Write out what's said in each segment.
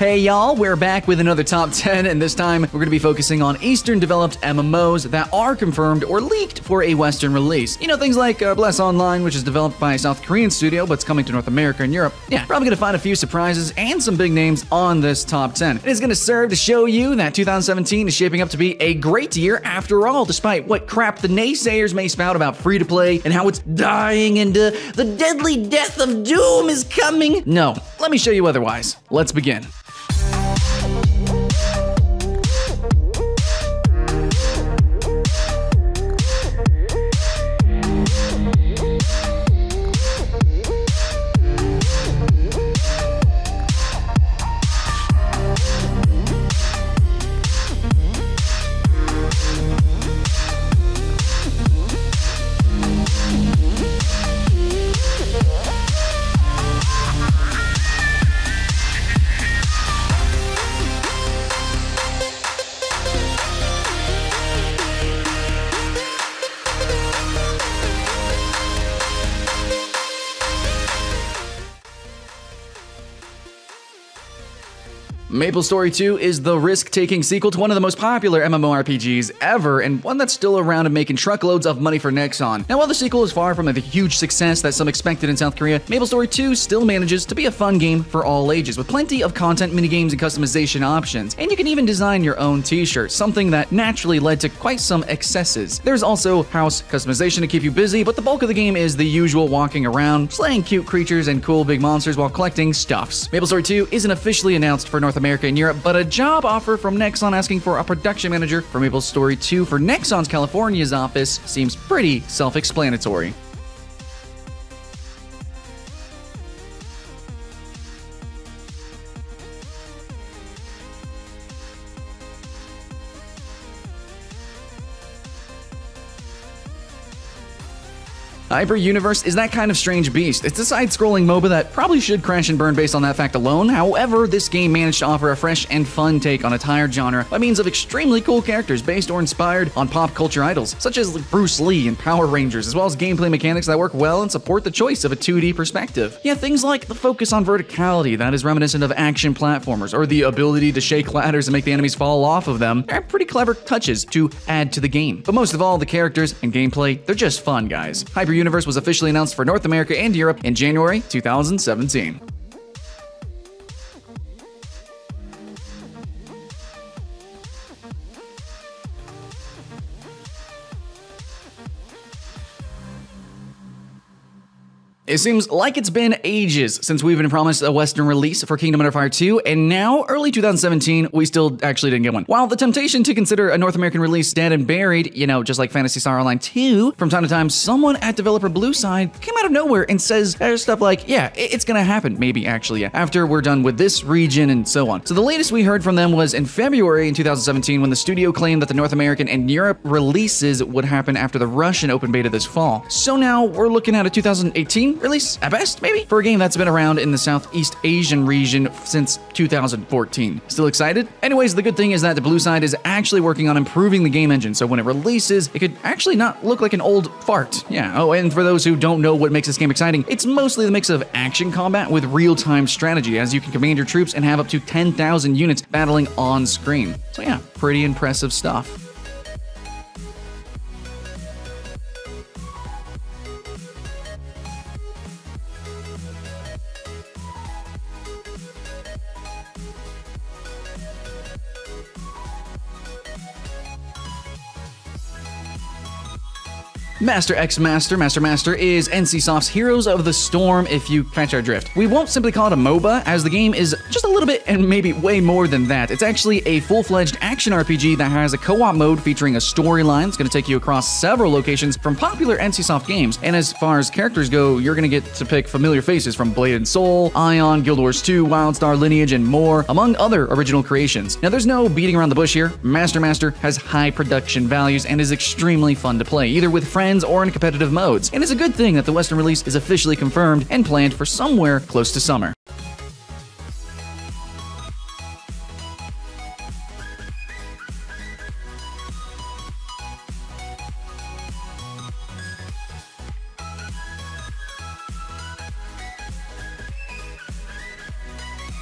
Hey y'all, we're back with another top 10, and this time we're going to be focusing on Eastern-developed MMOs that are confirmed or leaked for a Western release. You know, things like BLUESIDE Online, which is developed by a South Korean studio, but it's coming to North America and Europe. Yeah, probably going to find a few surprises and some big names on this top 10. It is going to serve to show you that 2017 is shaping up to be a great year after all, despite what crap the naysayers may spout about free-to-play and how it's dying and the deadly death of doom is coming. No, let me show you otherwise. Let's begin. MapleStory 2 is the risk-taking sequel to one of the most popular MMORPGs ever, and one that's still around and making truckloads of money for Nexon. Now, while the sequel is far from the huge success that some expected in South Korea, MapleStory 2 still manages to be a fun game for all ages, with plenty of content, minigames, and customization options. And you can even design your own t-shirt, something that naturally led to quite some excesses. There's also house customization to keep you busy, but the bulk of the game is the usual walking around, slaying cute creatures and cool big monsters while collecting stuffs. MapleStory 2 isn't officially announced for North America and Europe, but a job offer from Nexon asking for a production manager for MapleStory 2 for Nexon's California's office seems pretty self-explanatory. Hyper Universe is that kind of strange beast. It's a side-scrolling MOBA that probably should crash and burn based on that fact alone. However, this game managed to offer a fresh and fun take on a tired genre by means of extremely cool characters based or inspired on pop culture idols, such as Bruce Lee and Power Rangers, as well as gameplay mechanics that work well and support the choice of a 2D perspective. Yeah, things like the focus on verticality that is reminiscent of action platformers, or the ability to shake ladders and make the enemies fall off of them, are pretty clever touches to add to the game. But most of all, the characters and gameplay, they're just fun, guys. Hyper Universe was officially announced for North America and Europe in January 2017. It seems like it's been ages since we've been promised a Western release for Kingdom Under Fire 2, and now, early 2017, we still actually didn't get one. While the temptation to consider a North American release dead and buried, you know, just like Phantasy Star Online 2, from time to time, someone at developer BLUESIDE came out of nowhere and says stuff like, yeah, it's gonna happen, maybe actually, yeah, after we're done with this region and so on. So the latest we heard from them was in February in 2017 when the studio claimed that the North American and Europe releases would happen after the Russian open beta this fall. So now we're looking at a 2018 release, at best, maybe, for a game that's been around in the Southeast Asian region since 2014. Still excited? Anyways, the good thing is that the BLUESIDE is actually working on improving the game engine, so when it releases, it could actually not look like an old fart. Yeah, oh, and for those who don't know what makes this game exciting, it's mostly the mix of action combat with real-time strategy, as you can command your troops and have up to 10,000 units battling on screen. So yeah, pretty impressive stuff. Master X Master is NCSoft's Heroes of the Storm, if you catch our drift. We won't simply call it a MOBA, as the game is just a little bit and maybe way more than that. It's actually a full-fledged action RPG that has a co-op mode featuring a storyline. It's going to take you across several locations from popular NCSoft games, and as far as characters go, you're going to get to pick familiar faces from Blade and Soul, Ion, Guild Wars 2, Wildstar Lineage, and more, among other original creations. Now, there's no beating around the bush here. Master has high production values and is extremely fun to play, either with friends or in competitive modes, and it's a good thing that the Western release is officially confirmed and planned for somewhere close to summer.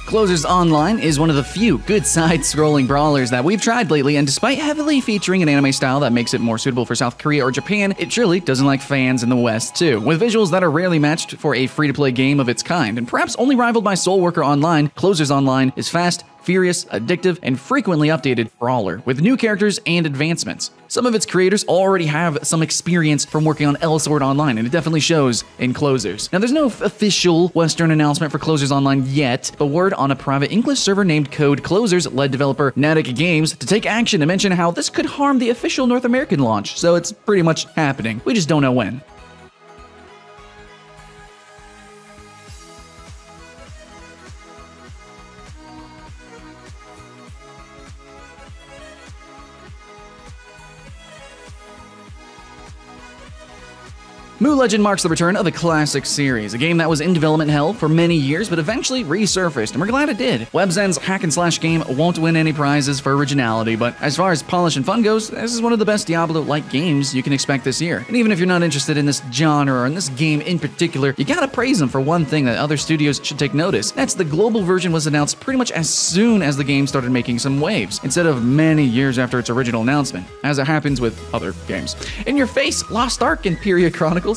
Closers Online is one of the few good side-scrolling brawlers that we've tried lately, and despite heavily featuring an anime style that makes it more suitable for South Korea or Japan, it surely doesn't like fans in the West too. With visuals that are rarely matched for a free-to-play game of its kind, and perhaps only rivaled by SoulWorker Online, Closers Online is fast, furious, addictive, and frequently updated brawler, with new characters and advancements. Some of its creators already have some experience from working on Sword Online, and it definitely shows in Closers. Now, there's no official Western announcement for Closers Online yet, but word on a private English server named Code Closers led developer Natick Games to take action to mention how this could harm the official North American launch, so it's pretty much happening. We just don't know when. Mu Legend marks the return of a classic series, a game that was in development hell for many years but eventually resurfaced, and we're glad it did. WEBZENO's hack-and-slash game won't win any prizes for originality, but as far as polish and fun goes, this is one of the best Diablo-like games you can expect this year. And even if you're not interested in this genre or in this game in particular, you gotta praise them for one thing that other studios should take notice. That's the global version was announced pretty much as soon as the game started making some waves, instead of many years after its original announcement, as it happens with other games. In your face, Lost Ark and KOREA Chronicles.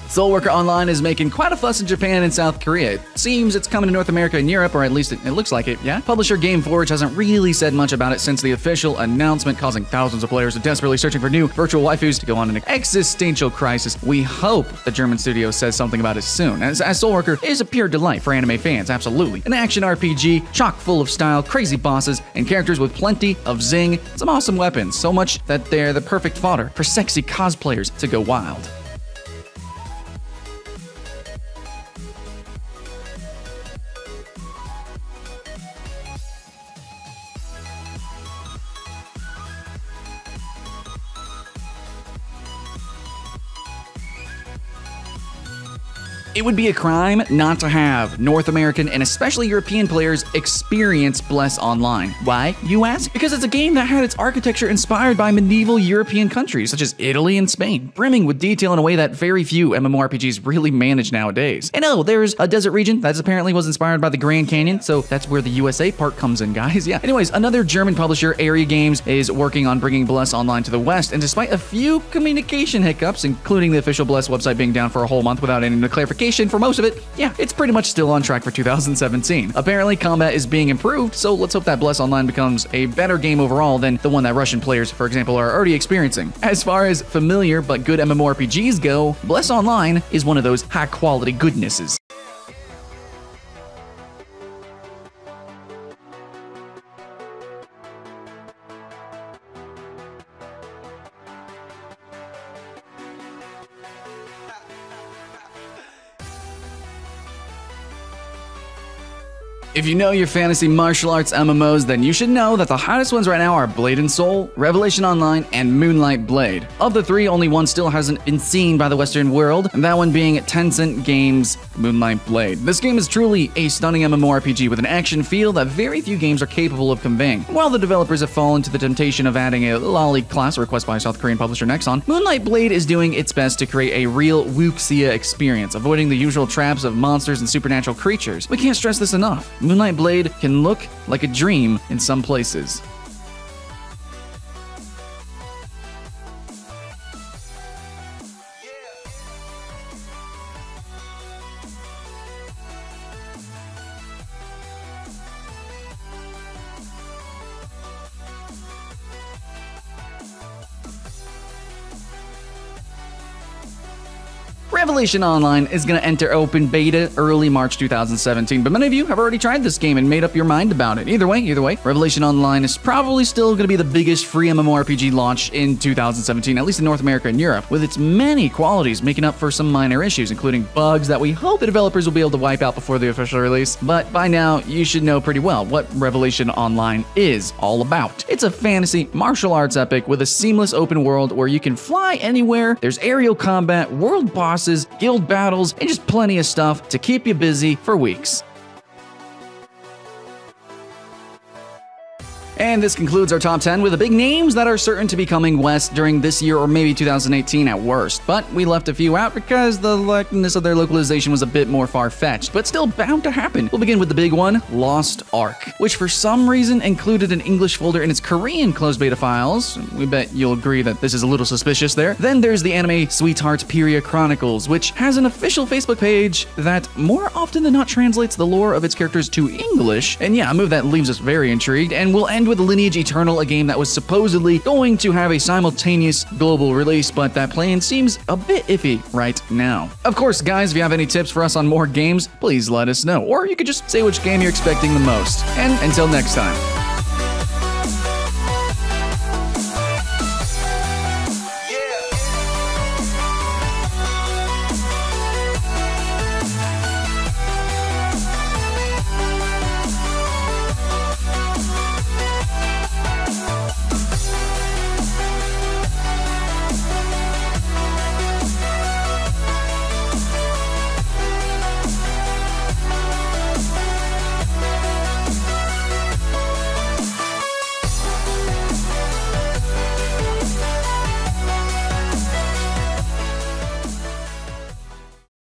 SoulWorker Online is making quite a fuss in Japan and South Korea. It seems it's coming to North America and Europe, or at least it looks like it, yeah? Publisher GameForge hasn't really said much about it since the official announcement, causing thousands of players desperately searching for new virtual waifus to go on an existential crisis. We hope the German studio says something about it soon, as SoulWorker is a pure delight for anime fans, absolutely. An action RPG, chock full of style, crazy bosses, and characters with plenty of zing, some awesome weapons, so much that they're the perfect fodder for sexy cosplayers to go wild. It would be a crime not to have North American and especially European players experience Bless Online. Why, you ask? Because it's a game that had its architecture inspired by medieval European countries such as Italy and Spain, brimming with detail in a way that very few MMORPGs really manage nowadays. And oh, there's a desert region that apparently was inspired by the Grand Canyon, so that's where the USA part comes in, guys. Yeah. Anyways, another German publisher, AERIA Games, is working on bringing Bless Online to the West, and despite a few communication hiccups, including the official Bless website being down for a whole month without any clarification for most of it, yeah, it's pretty much still on track for 2017. Apparently, combat is being improved, so let's hope that Bless Online becomes a better game overall than the one that Russian players, for example, are already experiencing. As far as familiar but good MMORPGs go, Bless Online is one of those high-quality goodnesses. If you know your fantasy martial arts MMOs, then you should know that the hottest ones right now are Blade and Soul, Revelation Online, and Moonlight Blade. Of the three, only one still hasn't been seen by the Western world, and that one being Tencent Games' Moonlight Blade. This game is truly a stunning MMORPG with an action feel that very few games are capable of conveying. While the developers have fallen to the temptation of adding a lolly class request by South Korean publisher Nexon, Moonlight Blade is doing its best to create a real wuxia experience, avoiding the usual traps of monsters and supernatural creatures. We can't stress this enough. Moonlight Blade can look like a dream in some places. Revelation Online is going to enter open beta early March 2017, but many of you have already tried this game and made up your mind about it. Either way, Revelation Online is probably still going to be the biggest free MMORPG launch in 2017, at least in North America and Europe, with its many qualities making up for some minor issues, including bugs that we hope the developers will be able to wipe out before the official release. But by now, you should know pretty well what Revelation Online is all about. It's a fantasy martial arts epic with a seamless open world where you can fly anywhere, there's aerial combat, world bosses, guild battles, and just plenty of stuff to keep you busy for weeks. And this concludes our top 10 with the big names that are certain to be coming west during this year or maybe 2018 at worst. But we left a few out because the likeness of their localization was a bit more far-fetched, but still bound to happen. We'll begin with the big one, Lost Ark, which for some reason included an English folder in its Korean closed beta files. We bet you'll agree that this is a little suspicious there. Then there's the anime Sweetheart Period Chronicles, which has an official Facebook page that more often than not translates the lore of its characters to English. And yeah, a move that leaves us very intrigued. And we'll end with Lineage Eternal, a game that was supposedly going to have a simultaneous global release, but that plan seems a bit iffy right now. Of course, guys, if you have any tips for us on more games, please let us know. Or you could just say which game you're expecting the most. And until next time.